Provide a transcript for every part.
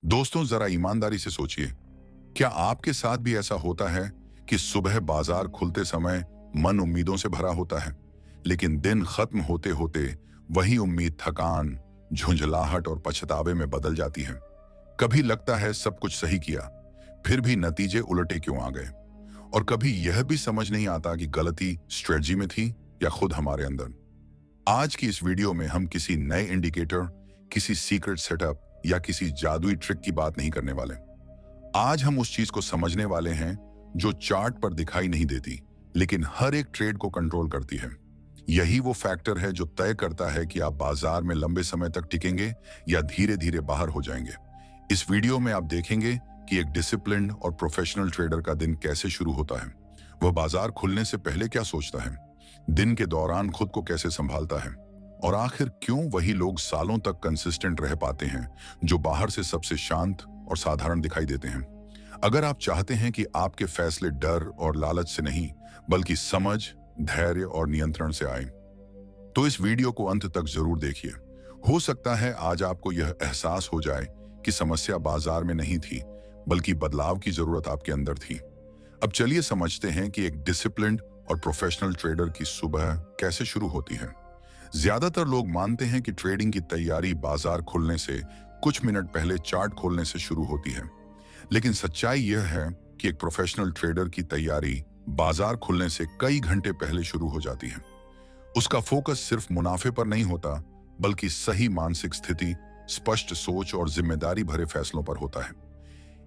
दोस्तों, जरा ईमानदारी से सोचिए, क्या आपके साथ भी ऐसा होता है कि सुबह बाजार खुलते समय मन उम्मीदों से भरा होता है, लेकिन दिन खत्म होते होते वही उम्मीद थकान, झुंझलाहट और पछतावे में बदल जाती है। कभी लगता है सब कुछ सही किया, फिर भी नतीजे उलटे क्यों आ गए। और कभी यह भी समझ नहीं आता कि गलती स्ट्रेटजी में थी या खुद हमारे अंदर। आज की इस वीडियो में हम किसी नए इंडिकेटर, किसी सीक्रेट सेटअप या किसी जादुई ट्रिक की बात नहीं करने वाले। आज हम उस चीज को समझने वाले हैं जो चार्ट पर दिखाई नहीं देती, लेकिन हर एक ट्रेड को कंट्रोल करती है। यही वो फैक्टर है जो तय करता है कि आप बाजार में लंबे समय तक टिकेंगे या धीरे धीरे बाहर हो जाएंगे। इस वीडियो में आप देखेंगे कि एक डिसिप्लिन्ड और प्रोफेशनल ट्रेडर का दिन कैसे शुरू होता है। वह बाजार खुलने से पहले क्या सोचता है, दिन के दौरान खुद को कैसे संभालता है, और आखिर क्यों वही लोग सालों तक कंसिस्टेंट रह पाते हैं जो बाहर से सबसे शांत और साधारण दिखाई देते हैं। अगर आप चाहते हैं कि आपके फैसले डर और लालच से नहीं, बल्कि समझ, धैर्य और नियंत्रण से आए, तो इस वीडियो को अंत तक जरूर देखिए। हो सकता है आज आपको यह एहसास हो जाए कि समस्या बाजार में नहीं थी, बल्कि बदलाव की जरूरत आपके अंदर थी। अब चलिए समझते हैं कि एक डिसिप्लिन्ड और प्रोफेशनल ट्रेडर की सुबह कैसे शुरू होती है। ज्यादातर लोग मानते हैं कि ट्रेडिंग की तैयारी बाजार खुलने से कुछ मिनट पहले चार्ट खोलने से शुरू होती है, लेकिन सच्चाई यह है कि एक प्रोफेशनल ट्रेडर की तैयारी बाजार खुलने से कई घंटे पहले शुरू हो जाती है। उसका फोकस सिर्फ मुनाफे पर नहीं होता, बल्कि सही मानसिक स्थिति, स्पष्ट सोच और जिम्मेदारी भरे फैसलों पर होता है।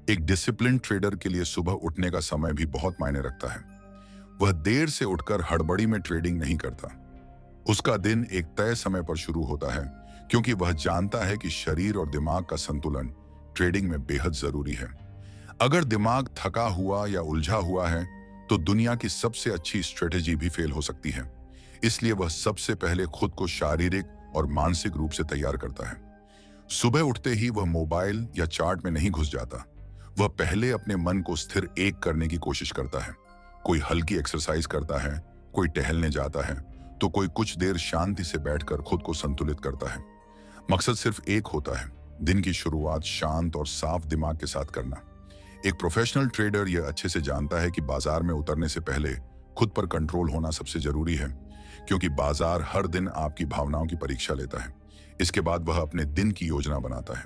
एक डिसिप्लिन ट्रेडर के लिए सुबह उठने का समय भी बहुत मायने रखता है। वह देर से उठकर हड़बड़ी में ट्रेडिंग नहीं करता। उसका दिन एक तय समय पर शुरू होता है, क्योंकि वह जानता है कि शरीर और दिमाग का संतुलन ट्रेडिंग में बेहद जरूरी है। अगर दिमाग थका हुआ या उलझा हुआ है, तो दुनिया की सबसे अच्छी स्ट्रेटेजी भी फेल हो सकती है। इसलिए वह सबसे पहले खुद को शारीरिक और मानसिक रूप से तैयार करता है। सुबह उठते ही वह मोबाइल या चार्ट में नहीं घुस जाता। वह पहले अपने मन को स्थिर एक करने की कोशिश करता है। कोई हल्की एक्सरसाइज करता है, कोई टहलने जाता है, तो कोई कुछ देर शांति से बैठकर खुद को संतुलित करता है। मकसद सिर्फ एक होता है, दिन की शुरुआत शांत और साफ दिमाग के साथ करना। एक प्रोफेशनल ट्रेडर यह अच्छे से जानता है कि बाजार में उतरने से पहले खुद पर कंट्रोल होना सबसे जरूरी है, क्योंकि बाजार हर दिन आपकी भावनाओं की परीक्षा लेता है। इसके बाद वह अपने दिन की योजना बनाता है।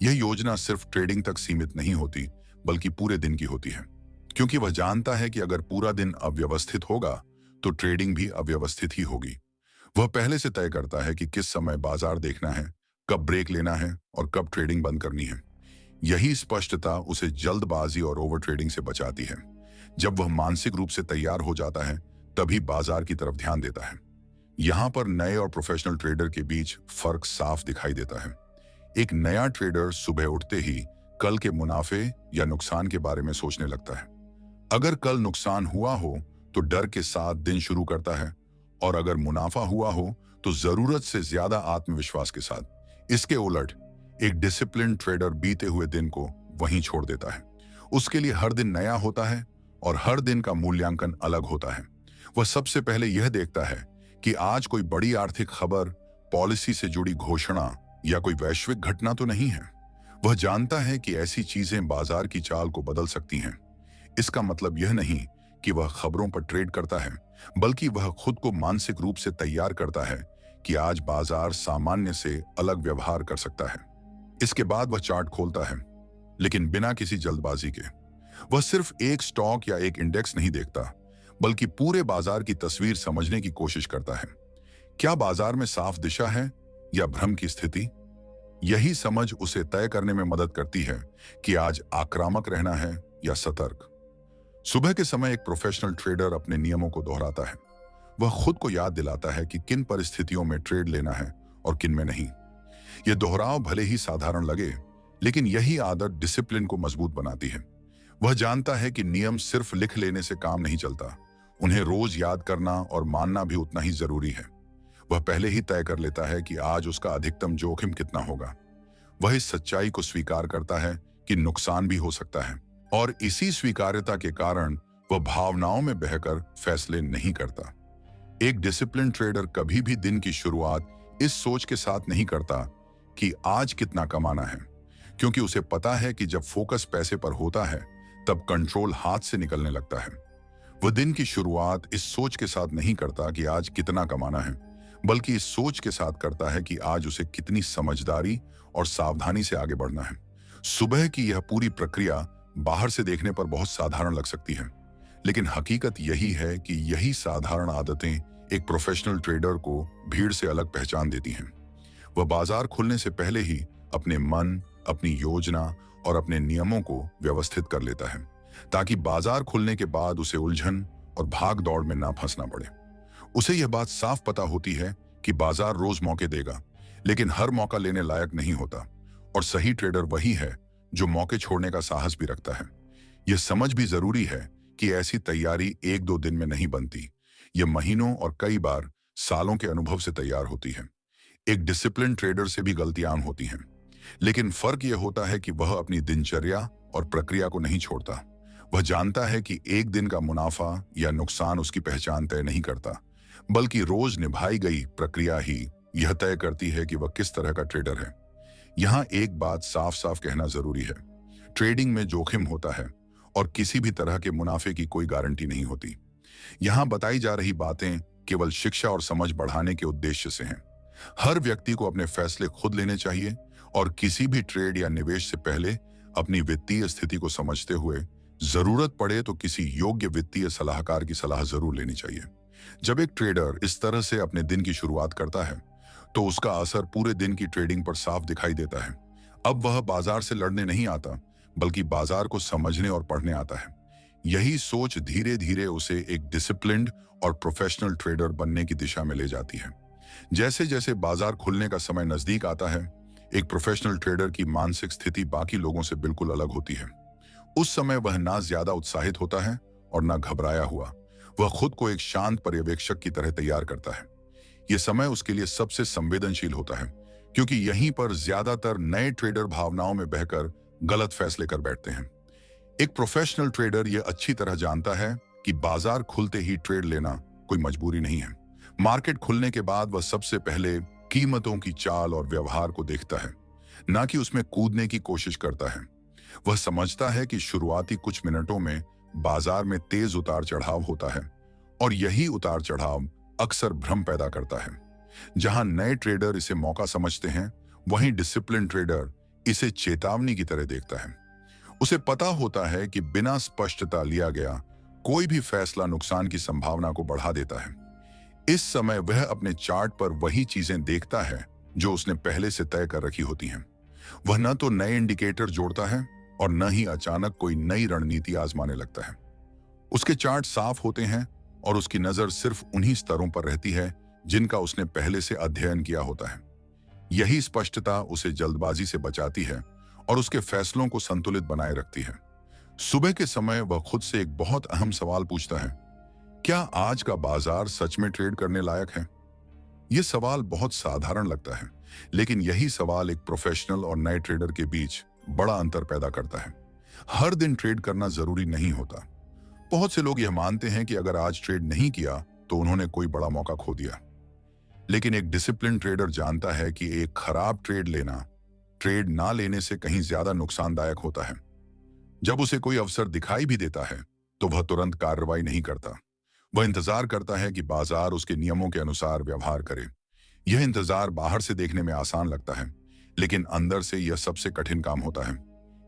यह योजना सिर्फ ट्रेडिंग तक सीमित नहीं होती, बल्कि पूरे दिन की होती है, क्योंकि वह जानता है कि अगर पूरा दिन अव्यवस्थित होगा तो ट्रेडिंग भी अव्यवस्थित ही होगी। वह पहले से तय करता है कि किस समय बाजार देखना है, कब ब्रेक लेना है और कब ट्रेडिंग बंद करनी है। यही स्पष्टता उसे जल्दबाजी और ओवर ट्रेडिंग से बचाती है। जब वह मानसिक रूप से तैयार हो जाता है, तभी बाजार की तरफ ध्यान देता है। यहाँ पर नए और प्रोफेशनल ट्रेडर के बीच फर्क साफ दिखाई देता है। एक नया ट्रेडर सुबह उठते ही कल के मुनाफे या नुकसान के बारे में सोचने लगता है। अगर कल नुकसान हुआ हो तो डर के साथ दिन शुरू करता है, और अगर मुनाफा हुआ हो तो जरूरत से ज्यादा आत्मविश्वास के साथ। इसके उलट एक डिसिप्लिन ट्रेडर बीते हुए दिन को वहीं छोड़ देता है। उसके लिए हर दिन नया होता है और हर दिन का मूल्यांकन अलग होता है। वह सबसे पहले यह देखता है कि आज कोई बड़ी आर्थिक खबर, पॉलिसी से जुड़ी घोषणा या कोई वैश्विक घटना तो नहीं है। वह जानता है कि ऐसी चीजें बाजार की चाल को बदल सकती हैं। इसका मतलब यह नहीं कि वह खबरों पर ट्रेड करता है, बल्कि वह खुद को मानसिक रूप से तैयार करता है कि आज बाजार सामान्य से अलग व्यवहार कर सकता है। इसके बाद वह चार्ट खोलता है, लेकिन बिना किसी जल्दबाजी के। वह सिर्फ एक स्टॉक या एक इंडेक्स नहीं देखता, बल्कि पूरे बाजार की तस्वीर समझने की कोशिश करता है। क्या बाजार में साफ दिशा है या भ्रम की स्थिति? यही समझ उसे तय करने में मदद करती है कि आज आक्रामक रहना है या सतर्क। सुबह के समय एक प्रोफेशनल ट्रेडर अपने नियमों को दोहराता है। वह खुद को याद दिलाता है कि किन परिस्थितियों में ट्रेड लेना है और किन में नहीं। यह दोहराव भले ही साधारण लगे, लेकिन यही आदत डिसिप्लिन को मजबूत बनाती है। वह जानता है कि नियम सिर्फ लिख लेने से काम नहीं चलता, उन्हें रोज याद करना और मानना भी उतना ही जरूरी है। वह पहले ही तय कर लेता है कि आज उसका अधिकतम जोखिम कितना होगा। वह इस सच्चाई को स्वीकार करता है कि नुकसान भी हो सकता है, और इसी स्वीकार्यता के कारण वह भावनाओं में बहकर फैसले नहीं करता। एक डिसिप्लिन ट्रेडर कभी भी दिन की शुरुआत इस सोच के साथ नहीं करता कि आज कितना कमाना है, क्योंकि उसे पता है कि जब फोकस पैसे पर होता है तब कंट्रोल हाथ से निकलने लगता है। वह दिन की शुरुआत इस सोच के साथ नहीं करता कि आज कितना कमाना है, बल्कि इस सोच के साथ करता है कि आज उसे कितनी समझदारी और सावधानी से आगे बढ़ना है। सुबह की यह पूरी प्रक्रिया बाहर से देखने पर बहुत साधारण लग सकती है, लेकिन हकीकत यही है कि यही साधारण आदतें एक प्रोफेशनल ट्रेडर को भीड़ से अलग पहचान देती हैं। वह बाजार खुलने से पहले ही अपने मन, अपनी योजना और अपने नियमों को व्यवस्थित कर लेता है, ताकि बाजार खुलने के बाद उसे उलझन और भाग दौड़ में ना फंसना पड़े। उसे यह बात साफ पता होती है कि बाजार रोज मौके देगा, लेकिन हर मौका लेने लायक नहीं होता, और सही ट्रेडर वही है जो मौके छोड़ने का साहस भी रखता है। यह समझ भी जरूरी है कि ऐसी तैयारी एक दो दिन में नहीं बनती। यह महीनों और कई बार सालों के अनुभव से तैयार होती है। एक डिसिप्लिन ट्रेडर से भी गलतियां होती हैं, लेकिन फर्क यह होता है कि वह अपनी दिनचर्या और प्रक्रिया को नहीं छोड़ता। वह जानता है कि एक दिन का मुनाफा या नुकसान उसकी पहचान तय नहीं करता, बल्कि रोज निभाई गई प्रक्रिया ही यह तय करती है कि वह किस तरह का ट्रेडर है। यहां एक बात साफ साफ कहना जरूरी है, ट्रेडिंग में जोखिम होता है और किसी भी तरह के मुनाफे की कोई गारंटी नहीं होती। यहां बताई जा रही बातें केवल शिक्षा और समझ बढ़ाने के उद्देश्य से हैं। हर व्यक्ति को अपने फैसले खुद लेने चाहिए और किसी भी ट्रेड या निवेश से पहले अपनी वित्तीय स्थिति को समझते हुए जरूरत पड़े तो किसी योग्य वित्तीय सलाहकार की सलाह जरूर लेनी चाहिए। जब एक ट्रेडर इस तरह से अपने दिन की शुरुआत करता है तो उसका असर पूरे दिन की ट्रेडिंग पर साफ दिखाई देता है। अब वह बाजार से लड़ने नहीं आता, बल्कि बाजार को समझने और पढ़ने आता है। यही सोच धीरे धीरे उसे एक डिसिप्लिन्ड और प्रोफेशनल ट्रेडर बनने की दिशा में ले जाती है। जैसे जैसे बाजार खुलने का समय नजदीक आता है, एक प्रोफेशनल ट्रेडर की मानसिक स्थिति बाकी लोगों से बिल्कुल अलग होती है। उस समय वह ना ज्यादा उत्साहित होता है और ना घबराया हुआ। वह खुद को एक शांत पर्यवेक्षक की तरह तैयार करता है। यह समय उसके लिए सबसे संवेदनशील होता है, क्योंकि यहीं पर ज्यादातर नए ट्रेडर भावनाओं में बहकर गलत फैसले कर बैठते हैं। एक प्रोफेशनल ट्रेडर यह अच्छी तरह जानता है कि बाजार खुलते ही ट्रेड लेना कोई मजबूरी नहीं है। मार्केट खुलने के बाद वह सबसे पहले कीमतों की चाल और व्यवहार को देखता है, ना कि उसमें कूदने की कोशिश करता है। वह समझता है कि शुरुआती कुछ मिनटों में बाजार में तेज उतार चढ़ाव होता है, और यही उतार चढ़ाव अक्सर भ्रम पैदा करता है। जहां नए ट्रेडर इसे मौका समझते हैं, वहीं डिसिप्लिन ट्रेडर इसे चेतावनी की तरह देखता है। उसे पता होता है कि बिना स्पष्टता लिया गया कोई भी फैसला नुकसान की संभावना को बढ़ा देता है। इस समय वह अपने चार्ट पर वही चीजें देखता है जो उसने पहले से तय कर रखी होती हैं। वह न तो नए इंडिकेटर जोड़ता है और न ही अचानक कोई नई रणनीति आजमाने लगता है। उसके चार्ट साफ होते हैं और उसकी नजर सिर्फ उन्हीं स्तरों पर रहती है जिनका उसने पहले से अध्ययन किया होता है। यही स्पष्टता उसे जल्दबाजी से बचाती है और उसके फैसलों को संतुलित बनाए रखती है। सुबह के समय वह खुद से एक बहुत अहम सवाल पूछता है, क्या आज का बाजार सच में ट्रेड करने लायक है? यह सवाल बहुत साधारण लगता है, लेकिन यही सवाल एक प्रोफेशनल और नए ट्रेडर के बीच बड़ा अंतर पैदा करता है। हर दिन ट्रेड करना जरूरी नहीं होता। बहुत से लोग यह मानते हैं कि अगर आज ट्रेड नहीं किया तो उन्होंने कोई बड़ा मौका खो दिया। लेकिन एक डिसिप्लिन ट्रेडर जानता है कि एक खराब ट्रेड लेना ट्रेड ना लेने से कहीं ज्यादा नुकसानदायक होता है। जब उसे कोई अवसर दिखाई भी देता है तो वह तुरंत कार्रवाई नहीं करता। वह इंतजार करता है कि बाजार उसके नियमों के अनुसार व्यवहार करे। यह इंतजार बाहर से देखने में आसान लगता है, लेकिन अंदर से यह सबसे कठिन काम होता है।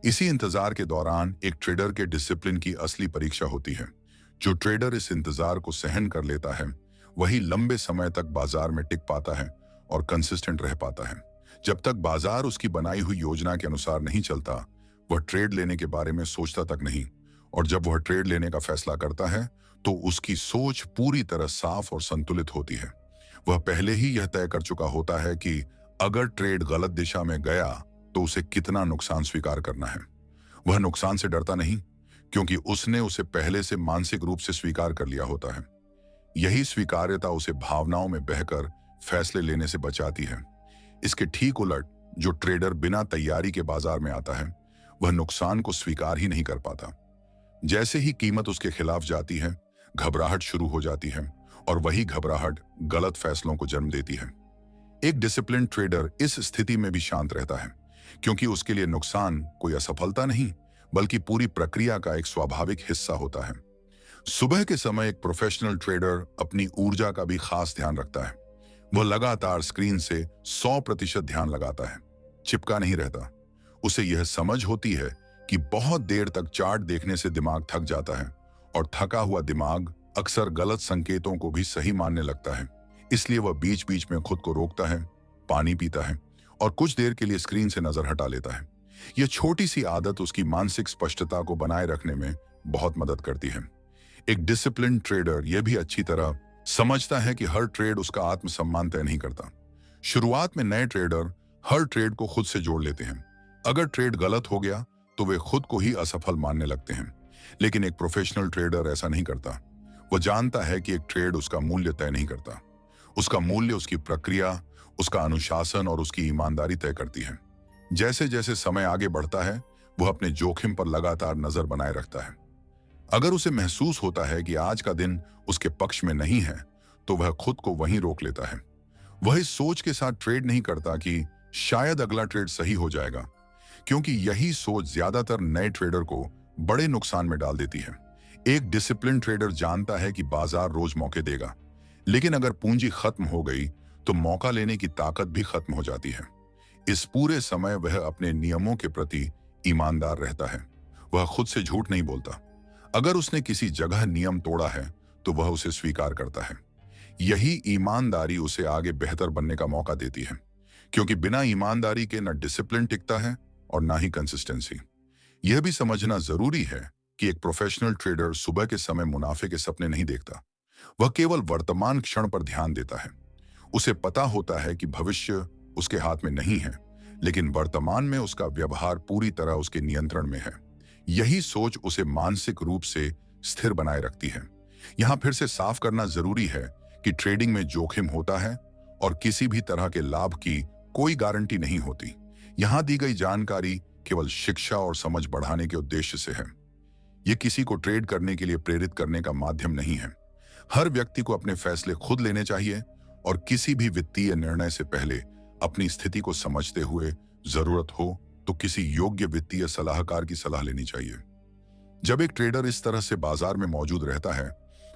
इसी इंतजार के दौरान एक ट्रेडर के डिसिप्लिन की असली परीक्षा होती है। जो ट्रेडर इस इंतजार को सहन कर लेता है, वही लंबे समय तक बाजार में टिक पाता है और कंसिस्टेंट रह पाता है। जब तक बाजार उसकी बनाई हुई योजना के अनुसार नहीं चलता, वह ट्रेड लेने के बारे में सोचता तक नहीं, और जब वह ट्रेड लेने का फैसला करता है तो उसकी सोच पूरी तरह साफ और संतुलित होती है। वह पहले ही यह तय कर चुका होता है कि अगर ट्रेड गलत दिशा में गया तो उसे कितना नुकसान स्वीकार करना है। वह नुकसान से डरता नहीं, क्योंकि उसने उसे पहले से मानसिक रूप से स्वीकार कर लिया होता है। यही स्वीकार्यता उसे भावनाओं में बहकर फैसले लेने से बचाती है। इसके ठीक उलट, जो ट्रेडर बिना तैयारी के बाजार में आता है, वह नुकसान को स्वीकार ही नहीं कर पाता। जैसे ही कीमत उसके खिलाफ जाती है, घबराहट शुरू हो जाती है, और वही घबराहट गलत फैसलों को जन्म देती है। एक डिसिप्लिन ट्रेडर इस स्थिति में भी शांत रहता है, क्योंकि उसके लिए नुकसान कोई असफलता नहीं, बल्कि पूरी प्रक्रिया का एक स्वाभाविक हिस्सा होता है। सुबह के समय एक प्रोफेशनल ट्रेडर अपनी ऊर्जा का भी खास ध्यान रखता है। वह लगातार स्क्रीन से 100% ध्यान लगाता है, चिपका नहीं रहता। उसे यह समझ होती है कि बहुत देर तक चार्ट देखने से दिमाग थक जाता है, और थका हुआ दिमाग अक्सर गलत संकेतों को भी सही मानने लगता है। इसलिए वह बीच बीच में खुद को रोकता है, पानी पीता है और कुछ देर के लिए स्क्रीन से नजर हटा लेता है। यह छोटी सी आदत उसकी मानसिक स्पष्टता को बनाए रखने में बहुत मदद करती है। एक डिसिप्लिन ट्रेडर यह भी अच्छी तरह समझता है कि हर ट्रेड उसका आत्मसम्मान तय नहीं करता। शुरुआत में नए ट्रेडर हर ट्रेड को खुद से जोड़ लेते हैं। अगर ट्रेड गलत हो गया तो वे खुद को ही असफल मानने लगते हैं। लेकिन एक प्रोफेशनल ट्रेडर ऐसा नहीं करता। वह जानता है कि एक ट्रेड उसका मूल्य तय नहीं करता। उसका मूल्य उसकी प्रक्रिया, उसका अनुशासन और उसकी ईमानदारी तय करती है। जैसे जैसे समय आगे बढ़ता है, वह अपने जोखिम पर लगातार नजर बनाए रखता है। अगर उसे महसूस होता है कि आज का दिन उसके पक्ष में नहीं है, तो वह खुद को वहीं रोक लेता है। वह इस सोच के साथ ट्रेड नहीं करता कि शायद अगला ट्रेड सही हो जाएगा, क्योंकि यही सोच ज्यादातर नए ट्रेडर को बड़े नुकसान में डाल देती है। एक डिसिप्लिन ट्रेडर जानता है कि बाजार रोज मौके देगा, लेकिन अगर पूंजी खत्म हो गई तो मौका लेने की ताकत भी खत्म हो जाती है। इस पूरे समय वह अपने नियमों के प्रति ईमानदार रहता है। वह खुद से झूठ नहीं बोलता। अगर उसने किसी जगह नियम तोड़ा है तो वह उसे स्वीकार करता है। यही ईमानदारी उसे आगे बेहतर बनने का मौका देती है, क्योंकि बिना ईमानदारी के न डिसिप्लिन टिकता है और ना ही कंसिस्टेंसी। यह भी समझना जरूरी है कि एक प्रोफेशनल ट्रेडर सुबह के समय मुनाफे के सपने नहीं देखता। वह केवल वर्तमान क्षण पर ध्यान देता है। उसे पता होता है कि भविष्य उसके हाथ में नहीं है, लेकिन वर्तमान में उसका व्यवहार पूरी तरह उसके नियंत्रण में है। यही सोच उसे मानसिक रूप से स्थिर बनाए रखती है। यहां फिर से साफ करना जरूरी है कि ट्रेडिंग में जोखिम होता है और किसी भी तरह के लाभ की कोई गारंटी नहीं होती। यहां दी गई जानकारी केवल शिक्षा और समझ बढ़ाने के उद्देश्य से है। यह किसी को ट्रेड करने के लिए प्रेरित करने का माध्यम नहीं है। हर व्यक्ति को अपने फैसले खुद लेने चाहिए और किसी भी वित्तीय निर्णय से पहले अपनी स्थिति को समझते हुए जरूरत हो तो किसी योग्य वित्तीय सलाहकार की सलाह लेनी चाहिए। जब एक ट्रेडर इस तरह से बाजार में मौजूद रहता है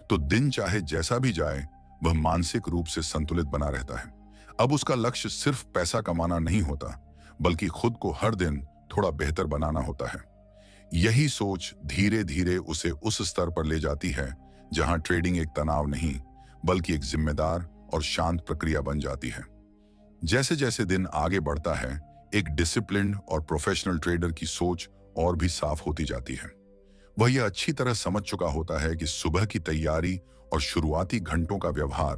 तो दिन चाहे जैसा भी जाए, वह मानसिक रूप से संतुलित बना रहता है। अब उसका लक्ष्य सिर्फ पैसा कमाना नहीं होता, बल्कि खुद को हर दिन थोड़ा बेहतर बनाना होता है। यही सोच धीरे धीरे उसे उस स्तर पर ले जाती है जहां ट्रेडिंग एक तनाव नहीं, बल्कि एक जिम्मेदार और शांत प्रक्रिया बन जाती है। जैसे जैसे दिन आगे बढ़ता है, एक डिसिप्लिन्ड और प्रोफेशनल ट्रेडर की सोच और भी साफ होती जाती है। वह यह अच्छी तरह समझ चुका होता है कि सुबह की तैयारी और शुरुआती घंटों का व्यवहार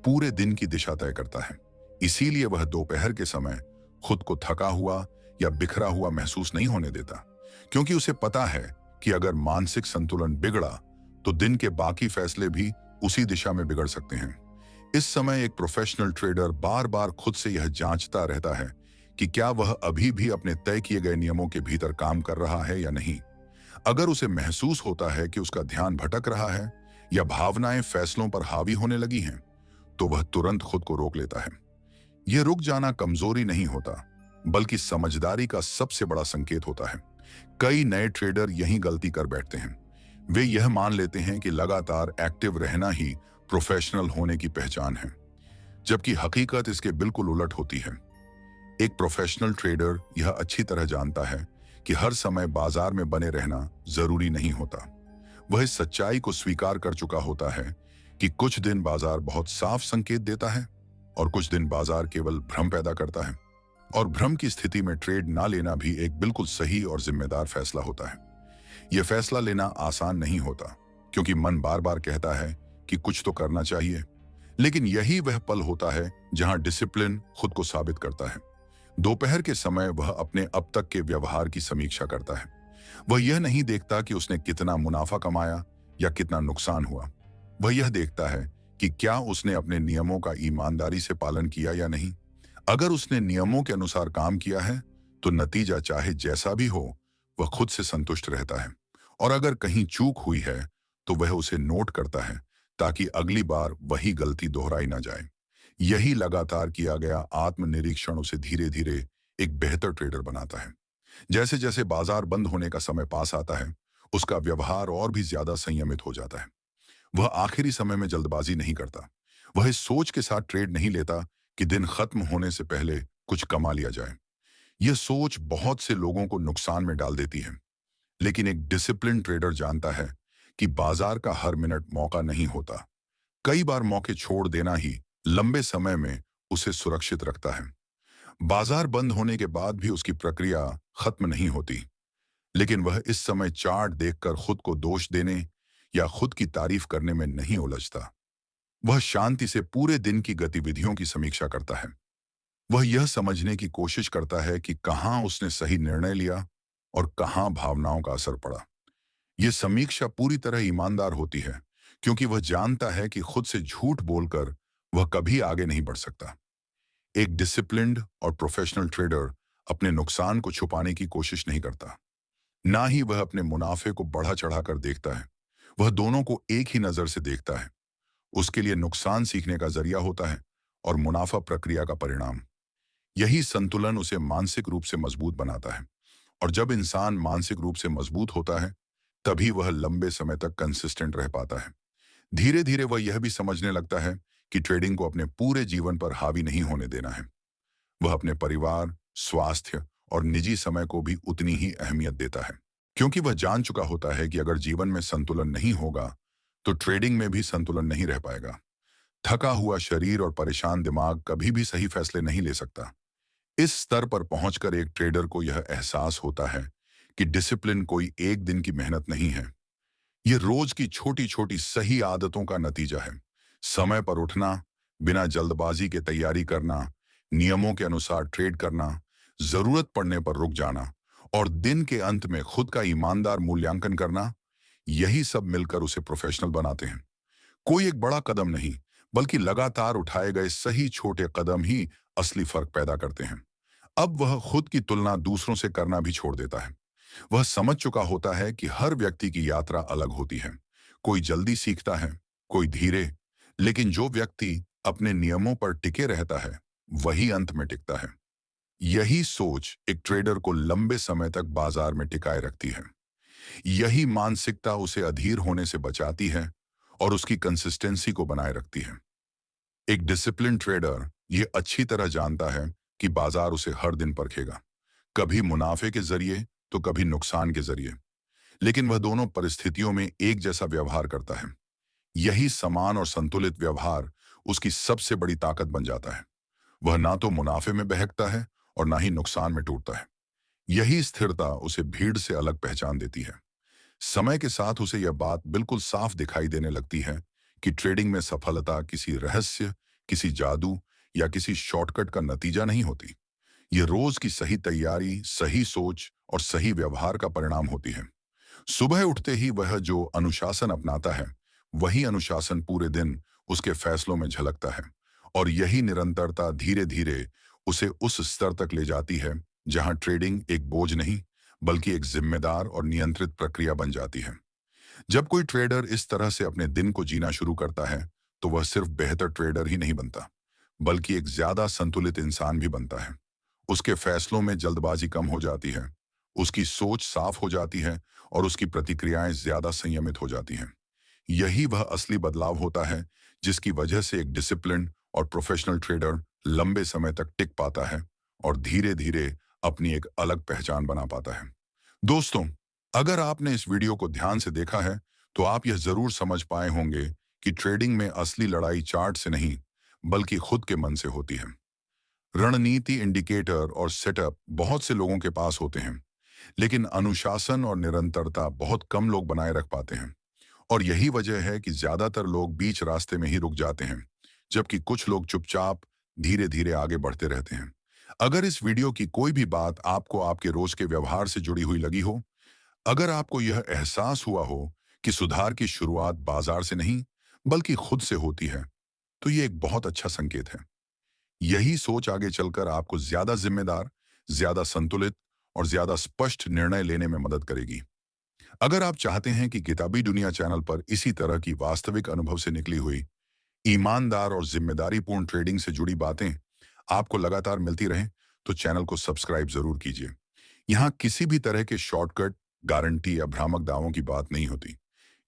पूरे दिन की दिशा तय करता है। इसीलिए वह दोपहर के समय खुद को थका हुआ या बिखरा हुआ महसूस नहीं होने देता, क्योंकि उसे पता है कि अगर मानसिक संतुलन बिगड़ा तो दिन के बाकी फैसले भी उसी दिशा में बिगड़ सकते हैं। इस समय एक प्रोफेशनल ट्रेडर बार बार खुद से यह जांचता रहता है कि क्या वह अभी भी अपने तय किए गए नियमों के भीतर काम कर रहा है या नहीं। अगर उसे महसूस होता है कि उसका ध्यान भटक रहा है या भावनाएं फैसलों पर हावी होने लगी हैं, तो वह तुरंत खुद को रोक लेता है। यह रुक जाना कमजोरी नहीं होता, बल्कि समझदारी का सबसे बड़ा संकेत होता है। कई नए ट्रेडर यही गलती कर बैठते हैं। वे यह मान लेते हैं कि लगातार एक्टिव रहना ही प्रोफेशनल होने की पहचान है, जबकि हकीकत इसके बिल्कुल उलट होती है। एक प्रोफेशनल ट्रेडर यह अच्छी तरह जानता है कि हर समय बाजार में बने रहना जरूरी नहीं होता। वह इस सच्चाई को स्वीकार कर चुका होता है कि कुछ दिन बाजार बहुत साफ संकेत देता है और कुछ दिन बाजार केवल भ्रम पैदा करता है। और भ्रम की स्थिति में ट्रेड ना लेना भी एक बिल्कुल सही और जिम्मेदार फैसला होता है। यह फैसला लेना आसान नहीं होता, क्योंकि मन बार बार कहता है कि कुछ तो करना चाहिए, लेकिन यही वह पल होता है जहां डिसिप्लिन खुद को साबित करता है। दोपहर के समय वह अपने अब तक के व्यवहार की समीक्षा करता है। वह यह नहीं देखता कि उसने कितना मुनाफा कमाया या कितना नुकसान हुआ। वह यह देखता है कि क्या उसने अपने नियमों का ईमानदारी से पालन किया या नहीं। अगर उसने नियमों के अनुसार काम किया है तो नतीजा चाहे जैसा भी हो, वह खुद से संतुष्ट रहता है। और अगर कहीं चूक हुई है तो वह उसे नोट करता है, ताकि अगली बार वही गलती दोहराई ना जाए। यही लगातार किया गया आत्मनिरीक्षण उसे धीरे धीरे एक बेहतर ट्रेडर बनाता है। जैसे जैसे बाजार बंद होने का समय पास आता है, उसका व्यवहार और भी ज्यादा संयमित हो जाता है। वह आखिरी समय में जल्दबाजी नहीं करता। वह इस सोच के साथ ट्रेड नहीं लेता कि दिन खत्म होने से पहले कुछ कमा लिया जाए। यह सोच बहुत से लोगों को नुकसान में डाल देती है। लेकिन एक डिसिप्लिन ट्रेडर जानता है कि बाजार का हर मिनट मौका नहीं होता। कई बार मौके छोड़ देना ही लंबे समय में उसे सुरक्षित रखता है। बाजार बंद होने के बाद भी उसकी प्रक्रिया खत्म नहीं होती, लेकिन वह इस समय चार्ट देखकर खुद को दोष देने या खुद की तारीफ करने में नहीं उलझता। वह शांति से पूरे दिन की गतिविधियों की समीक्षा करता है। वह यह समझने की कोशिश करता है कि कहां उसने सही निर्णय लिया और कहां भावनाओं का असर पड़ा। यह समीक्षा पूरी तरह ईमानदार होती है, क्योंकि वह जानता है कि खुद से झूठ बोलकर वह कभी आगे नहीं बढ़ सकता। एक डिसिप्लिन्ड और प्रोफेशनल ट्रेडर अपने नुकसान को छुपाने की कोशिश नहीं करता। ना ही वह अपने मुनाफे को बढ़ा चढ़ाकर देखता है। वह दोनों को एक ही नजर से देखता है। उसके लिए नुकसान सीखने का जरिया होता है और मुनाफा प्रक्रिया का परिणाम। यही संतुलन उसे मानसिक रूप से मजबूत बनाता है। और जब इंसान मानसिक रूप से मजबूत होता है, तभी वह लंबे समय तक कंसिस्टेंट रह पाता है। धीरे धीरे वह यह भी समझने लगता है कि ट्रेडिंग को अपने पूरे जीवन पर हावी नहीं होने देना है। वह अपने परिवार, स्वास्थ्य और निजी समय को भी उतनी ही अहमियत देता है, क्योंकि वह जान चुका होता है कि अगर जीवन में संतुलन नहीं होगा तो ट्रेडिंग में भी संतुलन नहीं रह पाएगा। थका हुआ शरीर और परेशान दिमाग कभी भी सही फैसले नहीं ले सकता। इस स्तर पर पहुंचकर एक ट्रेडर को यह एहसास होता है कि डिसिप्लिन कोई एक दिन की मेहनत नहीं है। यह रोज की छोटी छोटी सही आदतों का नतीजा है। समय पर उठना, बिना जल्दबाजी के तैयारी करना, नियमों के अनुसार ट्रेड करना, जरूरत पड़ने पर रुक जाना और दिन के अंत में खुद का ईमानदार मूल्यांकन करना, यही सब मिलकर उसे प्रोफेशनल बनाते हैं। कोई एक बड़ा कदम नहीं, बल्कि लगातार उठाए गए सही छोटे कदम ही असली फर्क पैदा करते हैं। अब वह खुद की तुलना दूसरों से करना भी छोड़ देता है। वह समझ चुका होता है कि हर व्यक्ति की यात्रा अलग होती है। कोई जल्दी सीखता है, कोई धीरे, लेकिन जो व्यक्ति अपने नियमों पर टिके रहता है, वही अंत में टिकता है। यही सोच एक ट्रेडर को लंबे समय तक बाजार में टिकाए रखती है। यही मानसिकता उसे अधीर होने से बचाती है और उसकी कंसिस्टेंसी को बनाए रखती है। एक डिसिप्लिन ट्रेडर यह अच्छी तरह जानता है कि बाजार उसे हर दिन परखेगा, कभी मुनाफे के जरिए तो कभी नुकसान के जरिए, लेकिन वह दोनों परिस्थितियों में एक जैसा व्यवहार करता है। यही समान और संतुलित व्यवहार उसकी सबसे बड़ी ताकत बन जाता है। वह ना तो मुनाफे में बहकता है और ना ही नुकसान में टूटता है। यही स्थिरता उसे भीड़ से अलग पहचान देती है। समय के साथ उसे यह बात बिल्कुल साफ दिखाई देने लगती है कि ट्रेडिंग में सफलता किसी रहस्य, किसी जादू या किसी शॉर्टकट का नतीजा नहीं होती। ये रोज की सही तैयारी, सही सोच और सही व्यवहार का परिणाम होती है। सुबह उठते ही वह जो अनुशासन अपनाता है, वही अनुशासन पूरे दिन उसके फैसलों में झलकता है। और यही निरंतरता धीरे धीरे उसे उस स्तर तक ले जाती है जहां ट्रेडिंग एक बोझ नहीं, बल्कि एक जिम्मेदार और नियंत्रित प्रक्रिया बन जाती है। जब कोई ट्रेडर इस तरह से अपने दिन को जीना शुरू करता है, तो वह सिर्फ बेहतर ट्रेडर ही नहीं बनता, बल्कि एक ज्यादा संतुलित इंसान भी बनता है। उसके फैसलों में जल्दबाजी कम हो जाती है, उसकी सोच साफ हो जाती है और उसकी प्रतिक्रियाएं ज्यादा संयमित हो जाती हैं। यही वह असली बदलाव होता है जिसकी वजह से एक डिसिप्लिन और प्रोफेशनल ट्रेडर लंबे समय तक टिक पाता है और धीरे धीरे अपनी एक अलग पहचान बना पाता है। दोस्तों, अगर आपने इस वीडियो को ध्यान से देखा है, तो आप यह जरूर समझ पाए होंगे कि ट्रेडिंग में असली लड़ाई चार्ट से नहीं, बल्कि खुद के मन से होती है। रणनीति, इंडिकेटर और सेटअप बहुत से लोगों के पास होते हैं, लेकिन अनुशासन और निरंतरता बहुत कम लोग बनाए रख पाते हैं। और यही वजह है कि ज्यादातर लोग बीच रास्ते में ही रुक जाते हैं, जबकि कुछ लोग चुपचाप धीरे धीरे आगे बढ़ते रहते हैं। अगर इस वीडियो की कोई भी बात आपको आपके रोज के व्यवहार से जुड़ी हुई लगी हो, अगर आपको यह एहसास हुआ हो कि सुधार की शुरुआत बाजार से नहीं, बल्कि खुद से होती है, तो ये एक बहुत अच्छा संकेत है। यही सोच आगे चलकर आपको ज्यादा जिम्मेदार, ज्यादा संतुलित और ज्यादा स्पष्ट निर्णय लेने में मदद करेगी। अगर आप चाहते हैं कि किताबी दुनिया चैनल पर इसी तरह की वास्तविक अनुभव से निकली हुई ईमानदार और जिम्मेदारीपूर्ण ट्रेडिंग से जुड़ी बातें आपको लगातार मिलती रहें, तो चैनल को सब्सक्राइब जरूर कीजिए। यहाँ किसी भी तरह के शॉर्टकट, गारंटी या भ्रामक दावों की बात नहीं होती।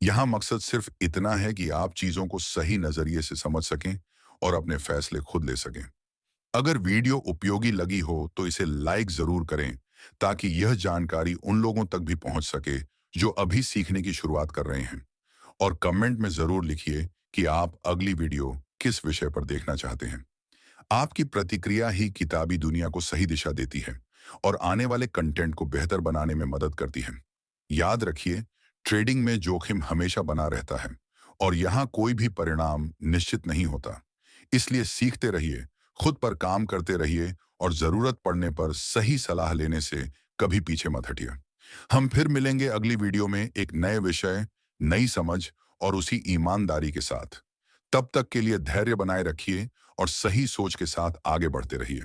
यहाँ मकसद सिर्फ इतना है कि आप चीजों को सही नजरिए से समझ सकें और अपने फैसले खुद ले सकें। अगर वीडियो उपयोगी लगी हो तो इसे लाइक जरूर करें, ताकि यह जानकारी उन लोगों तक भी पहुंच सके जो अभी सीखने की शुरुआत कर रहे हैं। और कमेंट में जरूर लिखिए कि आप अगली वीडियो किस विषय पर देखना चाहते हैं। आपकी प्रतिक्रिया ही किताबी दुनिया को सही दिशा देती है और आने वाले कंटेंट को बेहतर बनाने में मदद करती है। याद रखिए, ट्रेडिंग में जोखिम हमेशा बना रहता है और यहाँ कोई भी परिणाम निश्चित नहीं होता। इसलिए सीखते रहिए, खुद पर काम करते रहिए और जरूरत पड़ने पर सही सलाह लेने से कभी पीछे मत हटिए। हम फिर मिलेंगे अगली वीडियो में एक नए विषय, नई समझ और उसी ईमानदारी के साथ। तब तक के लिए धैर्य बनाए रखिए और सही सोच के साथ आगे बढ़ते रहिए।